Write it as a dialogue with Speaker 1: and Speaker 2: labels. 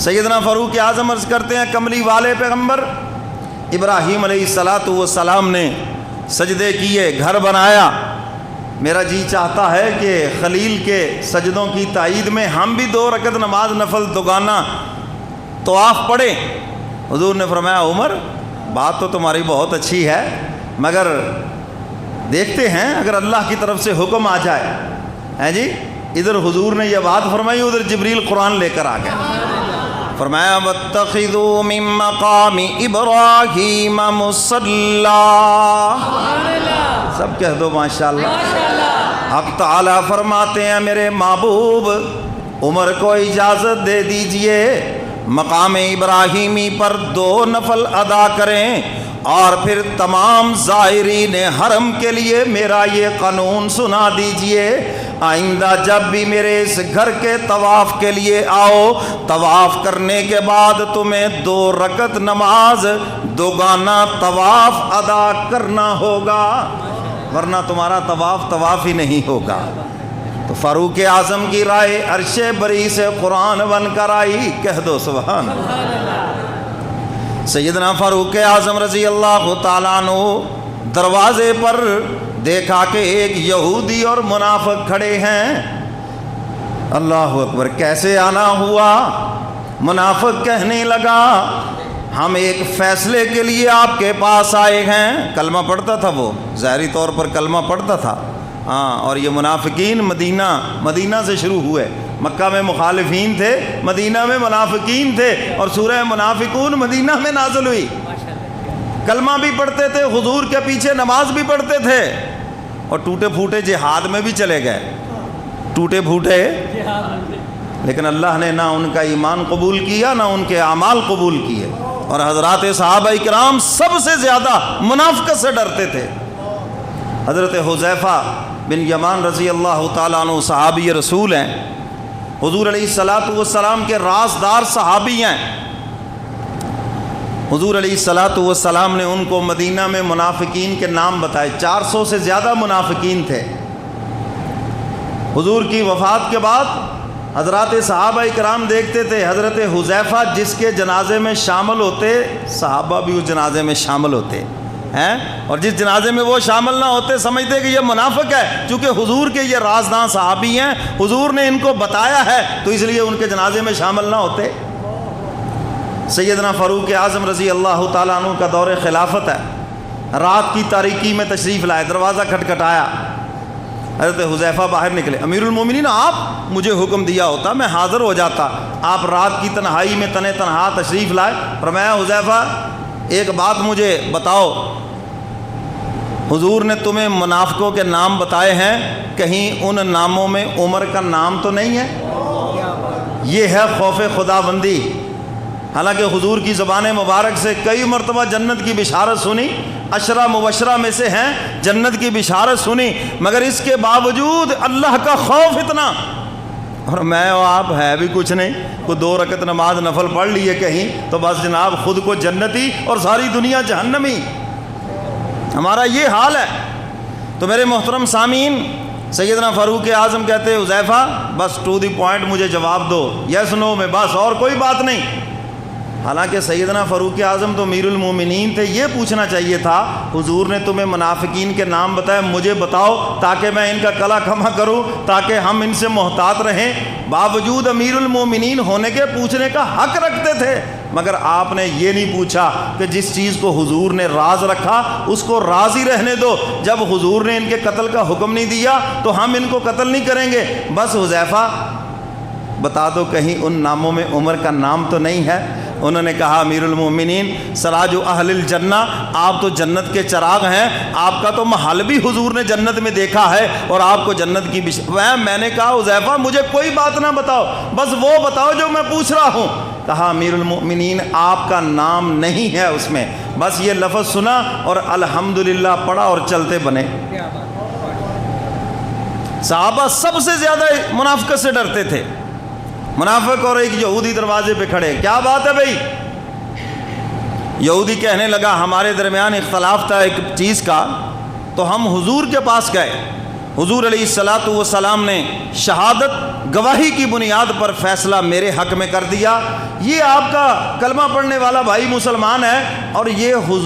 Speaker 1: سیدنا فاروق اعظم عرض کرتے ہیں کملی والے پیغمبر ابراہیم علیہ السلام نے سجدے کیے، گھر بنایا، میرا جی چاہتا ہے کہ خلیل کے سجدوں کی تائید میں ہم بھی 2 رکعت نماز نفل دوگانہ طواف پڑھیں۔ حضور نے فرمایا عمر بات تو تمہاری بہت اچھی ہے، مگر دیکھتے ہیں اگر اللہ کی طرف سے حکم آ جائے۔ ہیں جی، ادھر حضور نے یہ بات فرمائی، ادھر جبریل قرآن لے کر آ گیا، فرمایا واتخذوا من مقام ابراہیم مصلی، سب کہہ دو ماشاءاللہ۔ حق تعالیٰ فرماتے ہیں میرے محبوب عمر کو اجازت دے دیجئے مقام ابراہیمی پر 2 نفل ادا کریں، اور پھر تمام زائرین حرم کے لیے میرا یہ قانون سنا دیجئے، آئندہ جب بھی میرے اس گھر کے طواف کے لیے آؤ، طواف کرنے کے بعد تمہیں 2 رکعت نماز دوگانہ طواف ادا کرنا ہوگا، ورنہ تمہارا طواف ہی نہیں ہوگا۔ تو فاروق اعظم کی رائے عرش بری سے قرآن بن کر آئی، کہہ دو سبحان اللہ۔ سیدنا فاروق اعظم رضی اللہ تعالیٰ عنہ دروازے پر دیکھا کہ ایک یہودی اور منافق کھڑے ہیں۔ اللہ اکبر، کیسے آنا ہوا؟ منافق کہنے لگا ہم ایک فیصلے کے لیے آپ کے پاس آئے ہیں۔ کلمہ پڑھتا تھا، وہ ظاہری طور پر کلمہ پڑھتا تھا، ہاں، اور یہ منافقین مدینہ سے شروع ہوئے۔ مکہ میں مخالفین تھے، مدینہ میں منافقین تھے، اور سورہ منافقون مدینہ میں نازل ہوئی۔ کلمہ بھی پڑھتے تھے، حضور کے پیچھے نماز بھی پڑھتے تھے، اور ٹوٹے پھوٹے جہاد میں بھی چلے گئے، ٹوٹے پھوٹے، لیکن اللہ نے نہ ان کا ایمان قبول کیا نہ ان کے اعمال قبول کیے۔ اور حضرات صحابہ کرام سب سے زیادہ منافقت سے ڈرتے تھے۔ حضرت حذیفہ بن یمان رضی اللہ تعالیٰ عنہ صحابی رسول ہیں، حضور علیہ السلام کے رازدار صحابی ہیں۔ حضور علیہ السلام نے ان کو مدینہ میں منافقین کے نام بتائے، 400 سے زیادہ منافقین تھے۔ حضور کی وفات کے بعد حضرات صحابہ کرام دیکھتے تھے حضرت حذیفہ جس کے جنازے میں شامل ہوتے، صحابہ بھی اس جنازے میں شامل ہوتے ہیں، اور جس جنازے میں وہ شامل نہ ہوتے سمجھتے کہ یہ منافق ہے، چونکہ حضور کے یہ رازداں صحابی ہیں، حضور نے ان کو بتایا ہے تو اس لیے ان کے جنازے میں شامل نہ ہوتے۔ سیدنا فاروق اعظم رضی اللہ تعالیٰ عنہ کا دور خلافت ہے، رات کی تاریکی میں تشریف لائے، دروازہ کھٹکھٹایا، حضرت حذیفہ باہر نکلے، امیر المومنین آپ مجھے حکم دیا ہوتا میں حاضر ہو جاتا، آپ رات کی تنہائی میں تنہا تشریف لائے۔ فرمایا حذیفہ ایک بات مجھے بتاؤ، حضور نے تمہیں منافقوں کے نام بتائے ہیں، کہیں ان ناموں میں عمر کا نام تو نہیں ہے؟ یہ ہے خوف خدا بندی۔ حالانکہ حضور کی زبان مبارک سے کئی مرتبہ جنت کی بشارت سنی، عشرہ مبشرہ میں سے ہیں، جنت کی بشارت سنی، مگر اس کے باوجود اللہ کا خوف اتنا، اور میں اور آپ ہے بھی کچھ نہیں، کوئی 2 رکعت نماز نفل پڑھ لیے کہیں تو بس جناب خود کو جنتی اور ساری دنیا جہنمی، ہمارا یہ حال ہے۔ تو میرے محترم سامعین، سیدنا فاروق اعظم کہتے حذیفہ بس ٹو دی پوائنٹ مجھے جواب دو، یس نو میں، بس اور کوئی بات نہیں۔ حالانکہ سیدنا فاروق اعظم تو امیر المومنین تھے، یہ پوچھنا چاہیے تھا حضور نے تمہیں منافقین کے نام بتائے، مجھے بتاؤ تاکہ میں ان کا کلا کھما کروں، تاکہ ہم ان سے محتاط رہیں۔ باوجود امیر المومنین ہونے کے پوچھنے کا حق رکھتے تھے، مگر آپ نے یہ نہیں پوچھا کہ جس چیز کو حضور نے راز رکھا اس کو راز ہی رہنے دو، جب حضور نے ان کے قتل کا حکم نہیں دیا تو ہم ان کو قتل نہیں کریں گے۔ بس حذیفہ بتا دو کہیں ان ناموں میں عمر کا نام تو نہیں ہے؟ انہوں نے کہا امیر المومنین سراج اہل الجنہ، آپ تو جنت کے چراغ ہیں، آپ کا تو محل بھی حضور نے جنت میں دیکھا ہے، اور آپ کو جنت کی میں نے کہا حذیفہ مجھے کوئی بات نہ بتاؤ، بس وہ بتاؤ جو میں پوچھ رہا ہوں۔ کہا امیر المومنین آپ کا نام نہیں ہے اس میں، بس یہ لفظ سنا اور الحمدللہ پڑھا اور چلتے بنے۔ صحابہ سب سے زیادہ منافقت سے ڈرتے تھے، منافق اور ایک یہودی دروازے پہ کھڑے، کیا بات ہے بھائی؟ یہودی کہنے لگا ہمارے درمیان اختلاف تھا ایک چیز کا، تو ہم حضور کے پاس گئے، حضور علیہ الصلاۃ والسلام نے شہادت گواہی کی بنیاد پر فیصلہ میرے حق میں کر دیا. یہ آپ کا کلمہ پڑھنے والا بھائی مسلمان ہے اور یہ حضور